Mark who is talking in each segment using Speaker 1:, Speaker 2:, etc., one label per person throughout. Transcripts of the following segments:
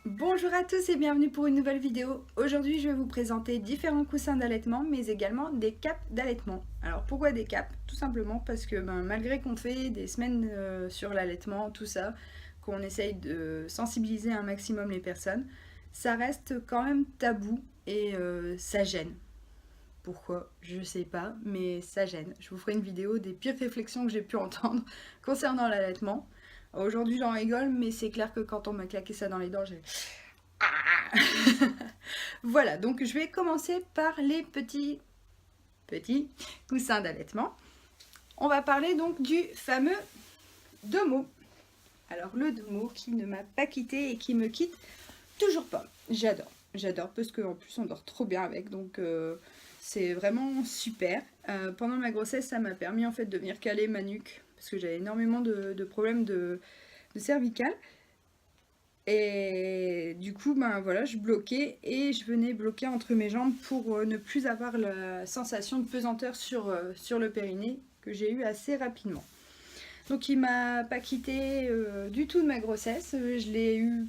Speaker 1: Bonjour à tous et bienvenue pour une nouvelle vidéo. Aujourd'hui je vais vous présenter différents coussins d'allaitement mais également des capes d'allaitement. Alors pourquoi des capes? Tout simplement parce que malgré qu'on fait des semaines sur l'allaitement, tout ça, qu'on essaye de sensibiliser un maximum les personnes, ça reste quand même tabou et ça gêne. Pourquoi? Je sais pas, mais ça gêne. Je vous ferai une vidéo des pires réflexions que j'ai pu entendre concernant l'allaitement. Aujourd'hui j'en rigole, mais c'est clair que quand on m'a claqué ça dans les dents, j'ai... Ah. Voilà, donc je vais commencer par les petits coussins d'allaitement. On va parler donc du fameux Domo. Alors le Domo qui ne m'a pas quitté et qui me quitte toujours pas. J'adore parce qu'en plus on dort trop bien avec, donc c'est vraiment super. Pendant ma grossesse, ça m'a permis en fait de venir caler ma nuque parce que j'avais énormément de problèmes de cervical. Et du coup, voilà, je bloquais et je venais bloquer entre mes jambes pour ne plus avoir la sensation de pesanteur sur le périnée que j'ai eu assez rapidement. Donc il m'a pas quitté du tout de ma grossesse. Je l'ai eu...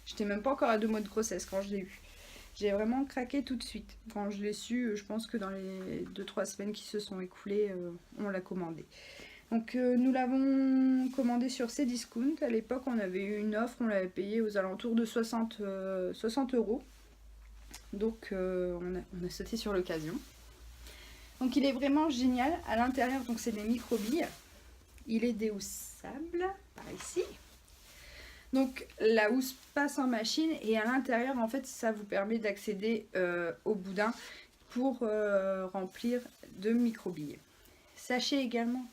Speaker 1: J'étais même pas encore à 2 mois de grossesse quand je l'ai eu. J'ai vraiment craqué tout de suite. Quand je l'ai su, je pense que dans les 2-3 semaines qui se sont écoulées, on l'a commandé. Donc nous l'avons commandé sur Cdiscount. À l'époque, on avait eu une offre, on l'avait payé aux alentours de 60 euros. Donc on a sauté sur l'occasion. Donc il est vraiment génial. À l'intérieur, donc c'est des microbilles. Il est déhoussable, par ici. Donc la housse passe en machine et à l'intérieur, en fait, ça vous permet d'accéder au boudin pour remplir de microbilles. Sachez également,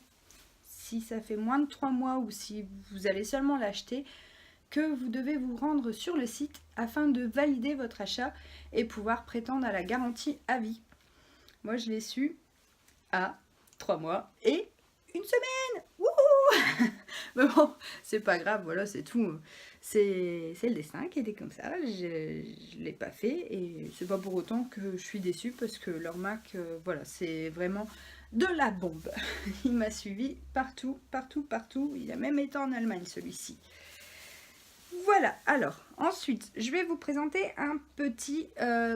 Speaker 1: si ça fait moins de 3 mois ou si vous allez seulement l'acheter, que vous devez vous rendre sur le site afin de valider votre achat et pouvoir prétendre à la garantie à vie. Moi je l'ai su à 3 mois et une semaine. Wouhou. Mais bon, c'est pas grave, voilà, c'est tout. C'est le destin qui était comme ça. Je l'ai pas fait et c'est pas pour autant que je suis déçue parce que leur marque, voilà, c'est vraiment de la bombe. Il m'a suivi partout, partout, partout. Il a même été en Allemagne celui-ci. Voilà, alors ensuite je vais vous présenter un petit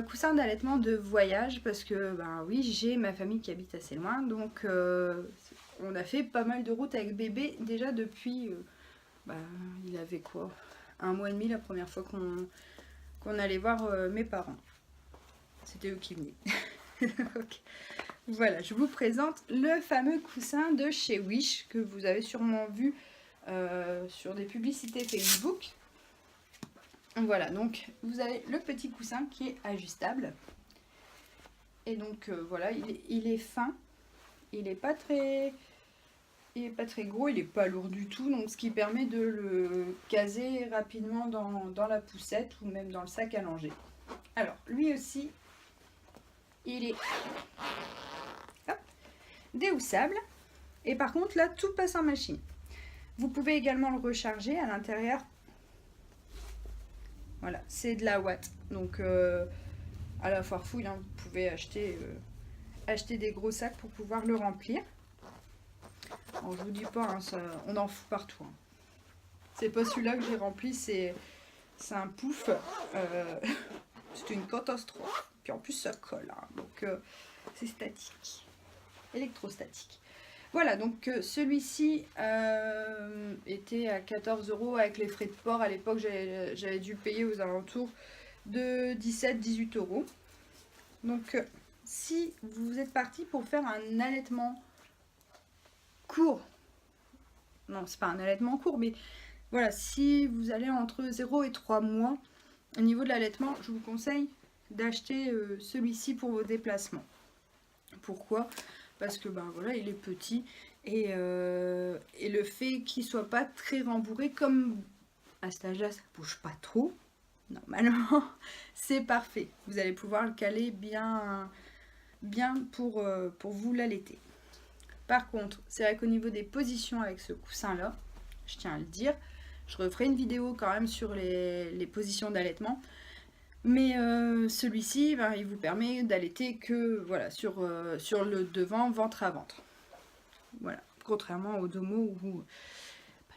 Speaker 1: coussin d'allaitement de voyage parce que oui, j'ai ma famille qui habite assez loin, donc on a fait pas mal de routes avec bébé déjà depuis, il avait quoi, 1 mois et demi la première fois qu'on allait voir mes parents. C'était eux qui venaient. Okay. Voilà, je vous présente le fameux coussin de chez Wish que vous avez sûrement vu sur des publicités Facebook. Voilà, donc vous avez le petit coussin qui est ajustable. Et donc voilà, il est fin, il n'est pas très gros, il n'est pas lourd du tout, donc ce qui permet de le caser rapidement dans la poussette ou même dans le sac à langer. Alors lui aussi, il est déhoussable et par contre là tout passe en machine. Vous pouvez également le recharger à l'intérieur. Voilà, c'est de la Watt, donc à la Farfouille, hein, vous pouvez acheter des gros sacs pour pouvoir le remplir. Alors, je vous dis pas, hein, ça, on en fout partout. Hein. C'est pas celui-là que j'ai rempli, c'est un pouf. C'est une catastrophe. Puis en plus ça colle, hein, donc c'est statique, électrostatique. Voilà, donc celui-ci était à 14 euros avec les frais de port. À l'époque, j'avais dû payer aux alentours de 17-18 euros. Donc, si vous êtes parti pour faire un allaitement court, non, c'est pas un allaitement court, mais voilà, si vous allez entre 0 et 3 mois, au niveau de l'allaitement, je vous conseille d'acheter celui-ci pour vos déplacements. Pourquoi ? Parce que voilà, il est petit et le fait qu'il soit pas très rembourré, comme à cet âge-là ça bouge pas trop, normalement c'est parfait. Vous allez pouvoir le caler bien pour vous l'allaiter. Par contre, c'est vrai qu'au niveau des positions avec ce coussin là, je tiens à le dire, je referai une vidéo quand même sur les positions d'allaitement. Mais celui-ci, il vous permet d'allaiter que voilà, sur le devant, ventre à ventre. Voilà, contrairement au Domo où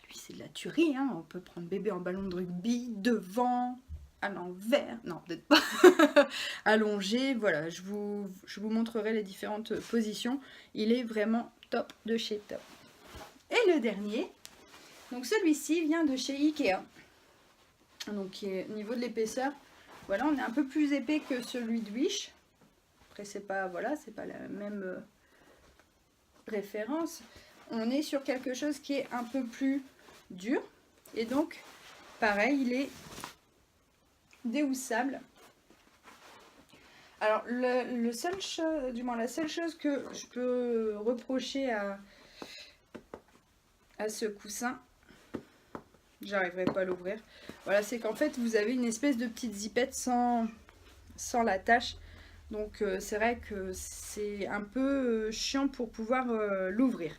Speaker 1: lui puis c'est de la tuerie, hein. On peut prendre bébé en ballon de rugby, devant, à l'envers, non peut-être pas, allongé, voilà, je vous montrerai les différentes positions. Il est vraiment top de chez top. Et le dernier, donc celui-ci vient de chez Ikea. Donc au niveau de l'épaisseur, voilà, on est un peu plus épais que celui de Wish. Après c'est pas, voilà, c'est pas la même référence. On est sur quelque chose qui est un peu plus dur. Et donc, pareil, il est déhoussable. Alors, la seule chose que je peux reprocher à ce coussin, j'arriverai pas à l'ouvrir, voilà, c'est qu'en fait, vous avez une espèce de petite zippette sans l'attache. Donc c'est vrai que c'est un peu chiant pour pouvoir l'ouvrir.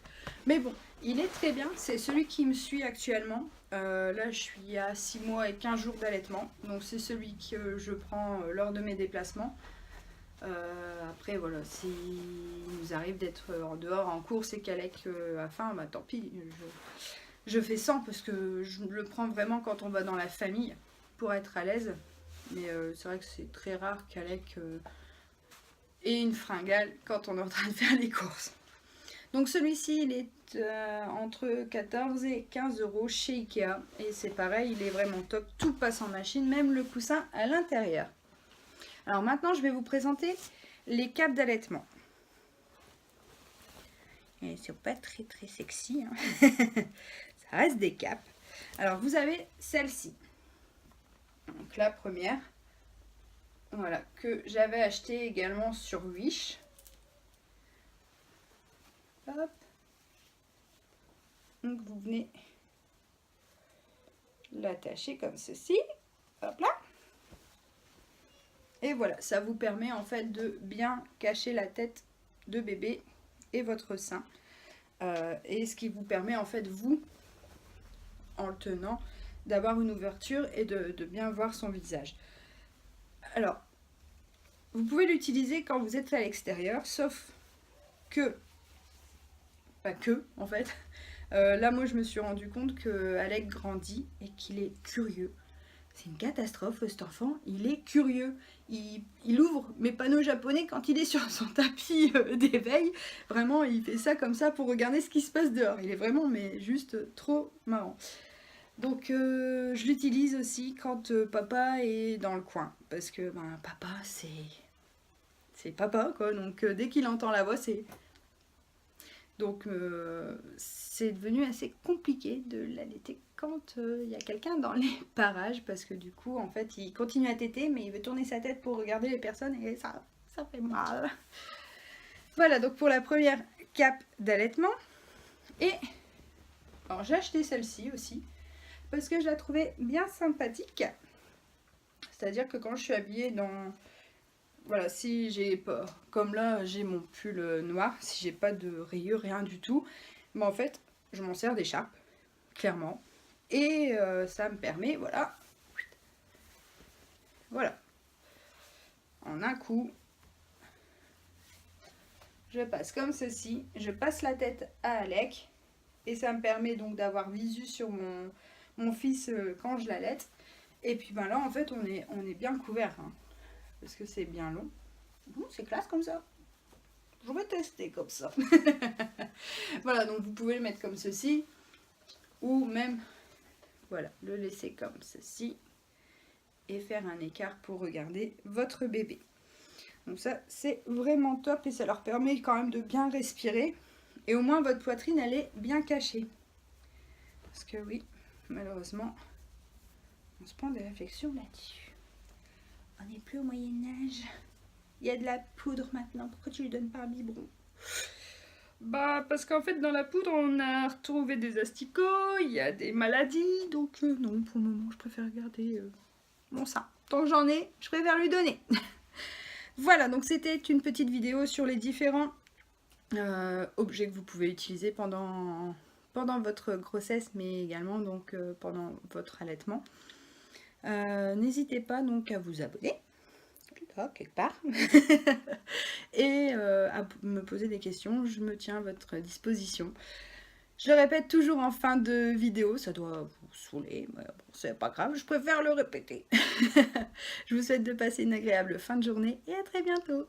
Speaker 1: Mais bon, il est très bien. C'est celui qui me suit actuellement. Là, je suis à 6 mois et 15 jours d'allaitement. Donc c'est celui que je prends lors de mes déplacements. Après, voilà, s'il nous arrive d'être en dehors, en course et qu'Alec a faim, bah tant pis. Je fais sans parce que je le prends vraiment quand on va dans la famille pour être à l'aise. Mais c'est vrai que c'est très rare qu'Alec... et une fringale quand on est en train de faire les courses. Donc celui-ci, il est entre 14 et 15 € chez Ikea. Et c'est pareil, il est vraiment top. Tout passe en machine, même le coussin à l'intérieur. Alors maintenant, je vais vous présenter les capes d'allaitement. Elles ne sont pas très sexy, hein. Ça reste des capes. Alors vous avez celle-ci. Donc la première. Voilà, que j'avais acheté également sur Wish. Hop. Donc vous venez l'attacher comme ceci. Hop là. Et voilà, ça vous permet en fait de bien cacher la tête de bébé et votre sein. Et ce qui vous permet en fait, vous, en le tenant, d'avoir une ouverture et de bien voir son visage. Alors, vous pouvez l'utiliser quand vous êtes à l'extérieur, sauf que, pas que en fait, là moi je me suis rendu compte que Alec grandit et qu'il est curieux. C'est une catastrophe, cet enfant, il est curieux. Il ouvre mes panneaux japonais quand il est sur son tapis d'éveil. Vraiment, il fait ça comme ça pour regarder ce qui se passe dehors. Il est vraiment, mais juste trop marrant. Donc je l'utilise aussi quand papa est dans le coin. Parce que ben, papa, c'est papa, quoi. Donc dès qu'il entend la voix, c'est... Donc c'est devenu assez compliqué de l'allaiter quand il y a quelqu'un dans les parages. Parce que du coup, en fait, il continue à téter, mais il veut tourner sa tête pour regarder les personnes et ça fait mal. Voilà, donc pour la première cape d'allaitement. Et alors j'ai acheté celle-ci aussi. Parce que je la trouvais bien sympathique. C'est-à-dire que quand je suis habillée dans... Voilà, si j'ai pas... Comme là, j'ai mon pull noir. Si j'ai pas de rayures, rien du tout. Mais en fait, je m'en sers d'écharpe. Clairement. Et ça me permet, voilà. Voilà. En un coup. Je passe comme ceci. Je passe la tête à Alec. Et ça me permet donc d'avoir visu sur mon fils quand je l'allaite. Et puis ben là en fait on est bien couvert hein, parce que c'est bien long. C'est classe comme ça. Je vais tester comme ça. Voilà, donc vous pouvez le mettre comme ceci ou même voilà, le laisser comme ceci et faire un écart pour regarder votre bébé. Donc ça c'est vraiment top et ça leur permet quand même de bien respirer et au moins votre poitrine elle est bien cachée. Parce que oui, malheureusement on se prend des réflexions là-dessus. On n'est plus au Moyen-Âge. Il y a de la poudre maintenant. Pourquoi tu lui donnes pas un biberon? Bah, parce qu'en fait, dans la poudre, on a retrouvé des asticots, il y a des maladies. Donc, non, pour le moment, je préfère garder mon sein. Tant que j'en ai, je préfère lui donner. Voilà, donc c'était une petite vidéo sur les différents objets que vous pouvez utiliser pendant votre grossesse, mais également donc pendant votre allaitement. N'hésitez pas donc à vous abonner, là, quelque part, et à me poser des questions, je me tiens à votre disposition. Je le répète toujours en fin de vidéo, ça doit vous saouler, mais bon, c'est pas grave, je préfère le répéter. Je vous souhaite de passer une agréable fin de journée et à très bientôt.